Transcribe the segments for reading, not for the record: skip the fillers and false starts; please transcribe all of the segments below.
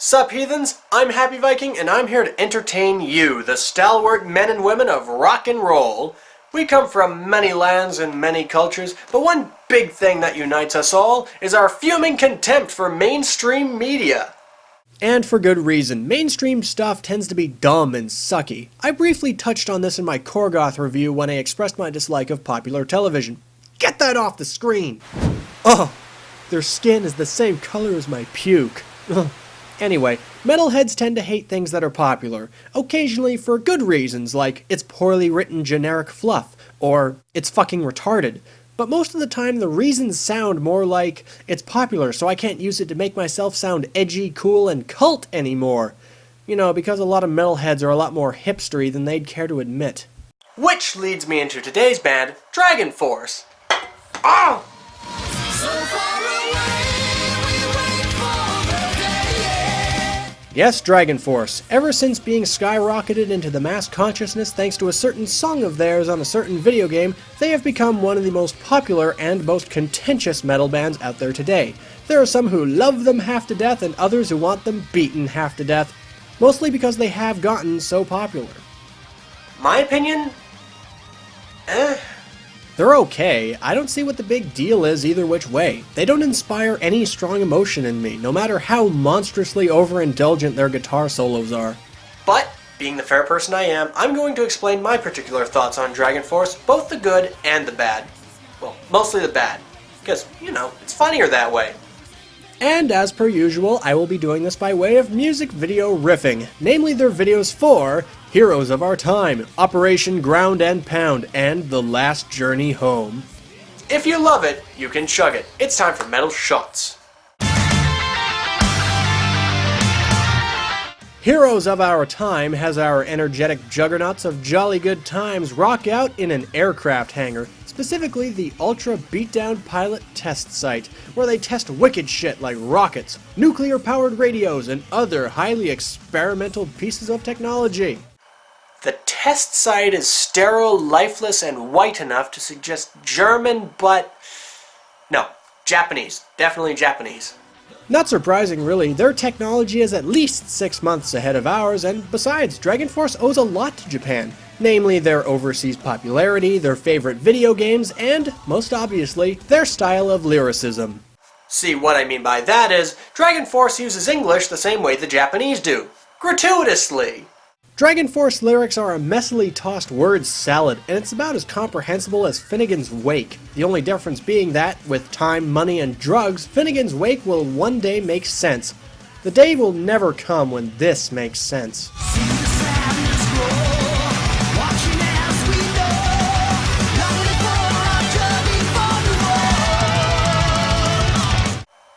Sup heathens, I'm Happy Viking and I'm here to entertain you, the stalwart men and women of rock and roll. We come from many lands and many cultures, but one big thing that unites us all is our fuming contempt for mainstream media. And for good reason. Mainstream stuff tends to be dumb and sucky. I briefly touched on this in my Korgoth review when I expressed my dislike of popular television. Get that off the screen! Oh, their skin is the same color as my puke. Anyway, metalheads tend to hate things that are popular, occasionally for good reasons like it's poorly written generic fluff, or it's fucking retarded. But most of the time the reasons sound more like it's popular so I can't use it to make myself sound edgy, cool, and cult anymore. You know, because a lot of metalheads are a lot more hipstery than they'd care to admit. Which leads me into today's band, Dragonforce. Oh! Yes, Dragonforce. Ever since being skyrocketed into the mass consciousness thanks to a certain song of theirs on a certain video game, they have become one of the most popular and most contentious metal bands out there today. There are some who love them half to death and others who want them beaten half to death, mostly because they have gotten so popular. My opinion? They're okay. I don't see what the big deal is either which way. They don't inspire any strong emotion in me, no matter how monstrously overindulgent their guitar solos are. But, being the fair person I am, I'm going to explain my particular thoughts on Dragonforce, both the good and the bad. Well, mostly the bad. Because, you know, it's funnier that way. And as per usual, I will be doing this by way of music video riffing, namely their videos for Heroes of Our Time, Operation Ground and Pound, and The Last Journey Home. If you love it, you can chug it. It's time for Metal Shots. Heroes of Our Time has our energetic juggernauts of jolly good times rock out in an aircraft hangar, specifically the Ultra Beatdown Pilot Test Site, where they test wicked shit like rockets, nuclear-powered radios, and other highly experimental pieces of technology. The test site is sterile, lifeless, and white enough to suggest German, but... no, Japanese. Definitely Japanese. Not surprising, really. Their technology is at least 6 months ahead of ours, and besides, Dragonforce owes a lot to Japan. Namely, their overseas popularity, their favorite video games, and, most obviously, their style of lyricism. See, what I mean by that is, Dragonforce uses English the same way the Japanese do. Gratuitously! Dragonforce lyrics are a messily tossed word salad, and it's about as comprehensible as Finnegan's Wake. The only difference being that, with time, money, and drugs, Finnegan's Wake will one day make sense. The day will never come when this makes sense.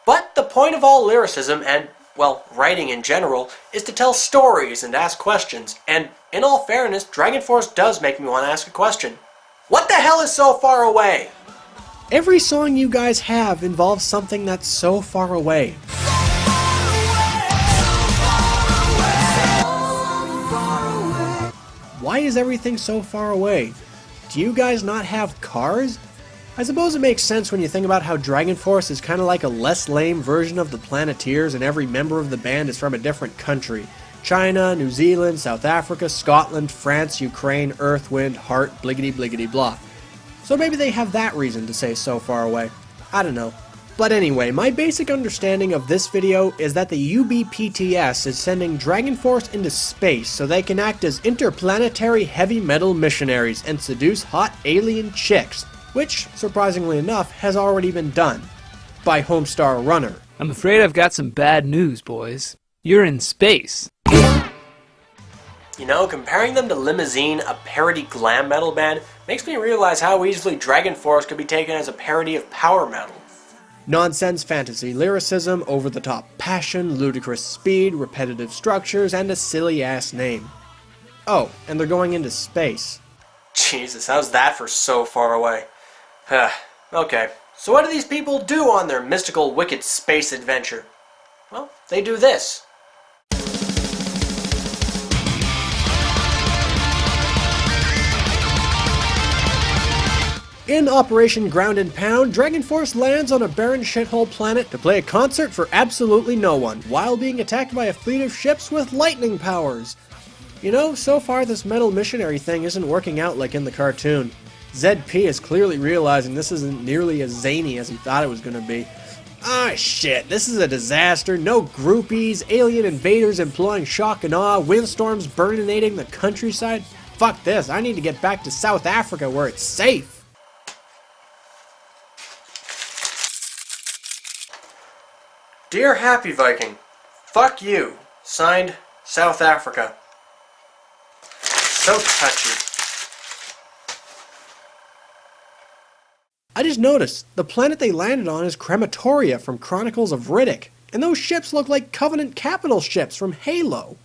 But the point of all lyricism and, well, writing in general, is to tell stories and ask questions, and in all fairness, Dragonforce does make me want to ask a question. What the hell is so far away? Every song you guys have involves something that's so far away. Why is everything so far away? Do you guys not have cars? I suppose it makes sense when you think about how Dragonforce is kind of like a less lame version of the Planeteers and every member of the band is from a different country. China, New Zealand, South Africa, Scotland, France, Ukraine, Earth, Wind, Heart, bliggity bliggity blah. So maybe they have that reason to say so far away. I don't know. But anyway, my basic understanding of this video is that the UBPTS is sending Dragonforce into space so they can act as interplanetary heavy metal missionaries and seduce hot alien chicks. Which, surprisingly enough, has already been done. By Homestar Runner. I'm afraid I've got some bad news, boys. You're in space. You know, comparing them to Limousine, a parody glam metal band, makes me realize how easily Dragonforce could be taken as a parody of power metal. Nonsense fantasy lyricism, over-the-top passion, ludicrous speed, repetitive structures, and a silly-ass name. Oh, and they're going into space. Jesus, how's that for so far away? Okay, so what do these people do on their mystical, wicked space adventure? Well, they do this. In Operation Ground and Pound, Dragonforce lands on a barren shithole planet to play a concert for absolutely no one, while being attacked by a fleet of ships with lightning powers. You know, so far this metal missionary thing isn't working out like in the cartoon. ZP is clearly realizing this isn't nearly as zany as he thought it was going to be. Ah shit, this is a disaster, no groupies, alien invaders employing shock and awe, windstorms burninating the countryside. Fuck this, I need to get back to South Africa where it's safe. Dear Happy Viking, fuck you. Signed, South Africa. So touchy. I just noticed, the planet they landed on is Crematoria from Chronicles of Riddick, and those ships look like Covenant capital ships from Halo.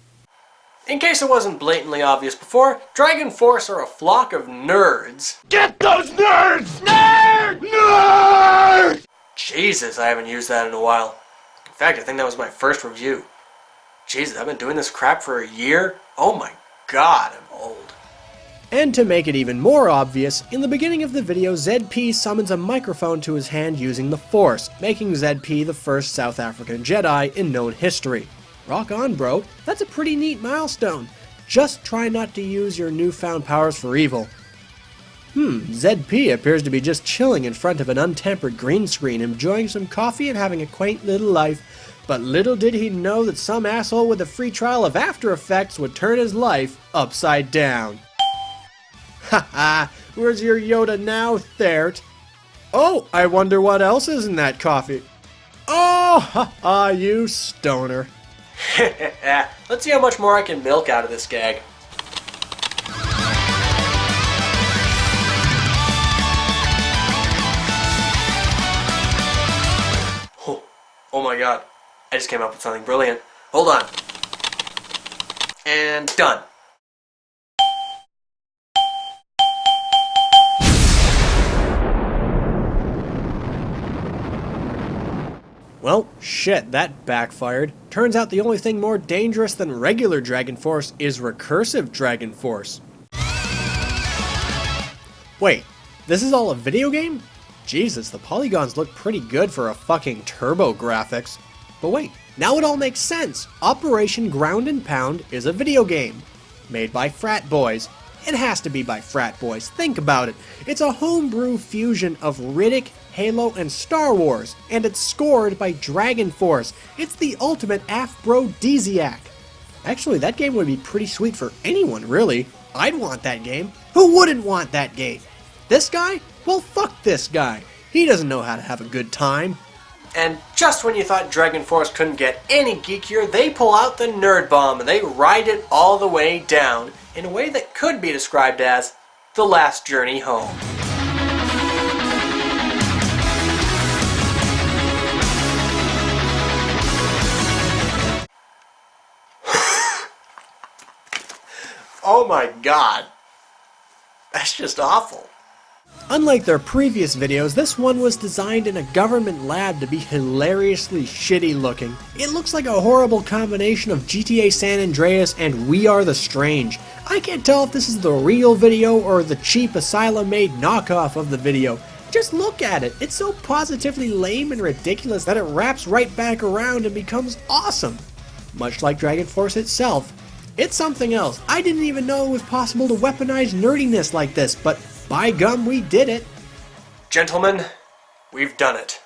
In case it wasn't blatantly obvious before, Dragonforce are a flock of nerds. Get those nerds! Nerd! Nerd! Jesus, I haven't used that in a while. In fact, I think that was my first review. Jesus, I've been doing this crap for a year? Oh my god, I'm old. And to make it even more obvious, in the beginning of the video, ZP summons a microphone to his hand using the Force, making ZP the first South African Jedi in known history. Rock on, bro. That's a pretty neat milestone. Just try not to use your newfound powers for evil. ZP appears to be just chilling in front of an untempered green screen, enjoying some coffee and having a quaint little life. But little did he know that some asshole with a free trial of After Effects would turn his life upside down. Haha, where's your Yoda now, Thert? Oh, I wonder what else is in that coffee. Oh, haha, you stoner. Let's see how much more I can milk out of this gag. Oh my god, I just came up with something brilliant. Hold on. And done. Well, shit, that backfired. Turns out the only thing more dangerous than regular Dragonforce is recursive Dragonforce. Wait, this is all a video game? Jesus, the polygons look pretty good for a fucking turbo graphics. But wait, now it all makes sense. Operation Ground and Pound is a video game. Made by frat boys. It has to be by frat boys, think about it. It's a homebrew fusion of Riddick, Halo, and Star Wars, and it's scored by Dragonforce. It's the ultimate aphrodisiac. Actually, that game would be pretty sweet for anyone, really. I'd want that game. Who wouldn't want that game? This guy? Well, fuck this guy. He doesn't know how to have a good time. And just when you thought Dragonforce couldn't get any geekier, they pull out the nerd bomb and they ride it all the way down in a way that could be described as the last journey home. Oh my god. That's just awful. Unlike their previous videos, this one was designed in a government lab to be hilariously shitty looking. It looks like a horrible combination of GTA San Andreas and We Are the Strange. I can't tell if this is the real video or the cheap Asylum-made knockoff of the video. Just look at it. It's so positively lame and ridiculous that it wraps right back around and becomes awesome. Much like Dragonforce itself. It's something else. I didn't even know it was possible to weaponize nerdiness like this, but by gum, we did it. Gentlemen, we've done it.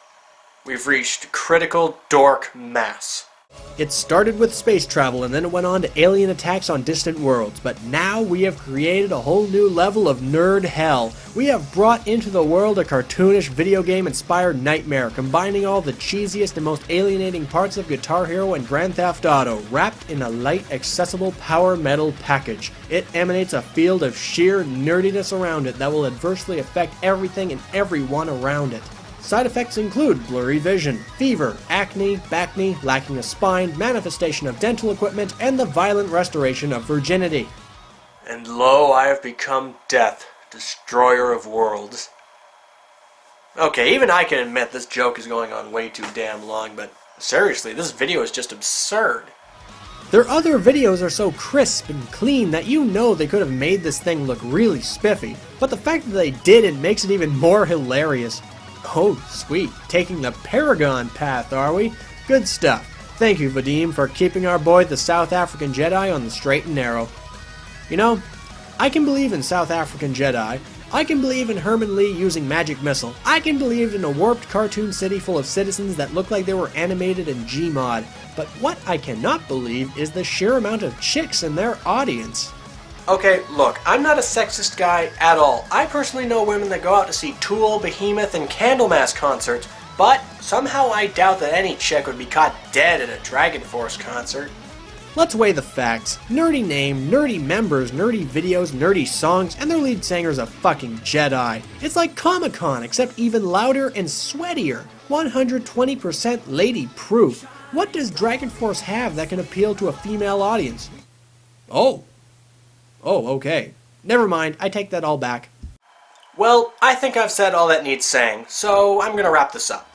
We've reached critical dork mass. It started with space travel and then it went on to alien attacks on distant worlds, but now we have created a whole new level of nerd hell. We have brought into the world a cartoonish video game inspired nightmare, combining all the cheesiest and most alienating parts of Guitar Hero and Grand Theft Auto, wrapped in a light, accessible power metal package. It emanates a field of sheer nerdiness around it that will adversely affect everything and everyone around it. Side effects include blurry vision, fever, acne, bacne, lacking a spine, manifestation of dental equipment, and the violent restoration of virginity. And lo, I have become death, destroyer of worlds. Okay, even I can admit this joke is going on way too damn long, but seriously, this video is just absurd. Their other videos are so crisp and clean that you know they could have made this thing look really spiffy, but the fact that they didn't makes it even more hilarious. Oh, sweet. Taking the Paragon path, are we? Good stuff. Thank you, Vadim, for keeping our boy the South African Jedi on the straight and narrow. You know, I can believe in South African Jedi. I can believe in Herman Lee using magic missile. I can believe in a warped cartoon city full of citizens that look like they were animated in Gmod. But what I cannot believe is the sheer amount of chicks in their audience. Okay, look, I'm not a sexist guy at all. I personally know women that go out to see Tool, Behemoth, and Candlemass concerts, but somehow I doubt that any chick would be caught dead at a Dragonforce concert. Let's weigh the facts. Nerdy name, nerdy members, nerdy videos, nerdy songs, and their lead singer's a fucking Jedi. It's like Comic-Con, except even louder and sweatier. 120% lady proof. What does Dragonforce have that can appeal to a female audience? Oh, okay. Never mind, I take that all back. Well, I think I've said all that needs saying, so I'm gonna wrap this up.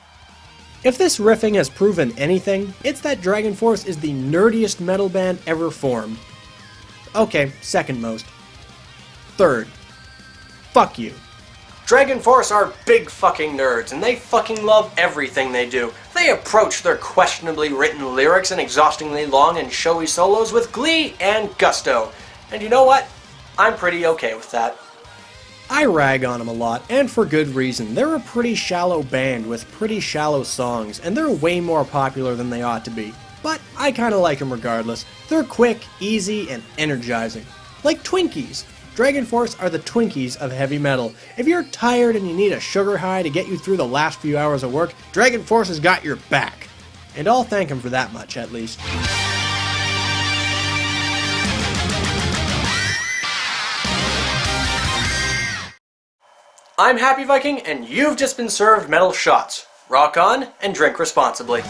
If this riffing has proven anything, it's that Dragonforce is the nerdiest metal band ever formed. Okay, second most. Third. Fuck you. Dragonforce are big fucking nerds, and they fucking love everything they do. They approach their questionably written lyrics and exhaustingly long and showy solos with glee and gusto. And you know what? I'm pretty okay with that. I rag on them a lot, and for good reason. They're a pretty shallow band with pretty shallow songs, and they're way more popular than they ought to be. But I kinda like them regardless. They're quick, easy, and energizing. Like Twinkies. Dragonforce are the Twinkies of heavy metal. If you're tired and you need a sugar high to get you through the last few hours of work, Dragonforce has got your back. And I'll thank him for that much, at least. I'm Happy Viking, and you've just been served metal shots. Rock on, and drink responsibly.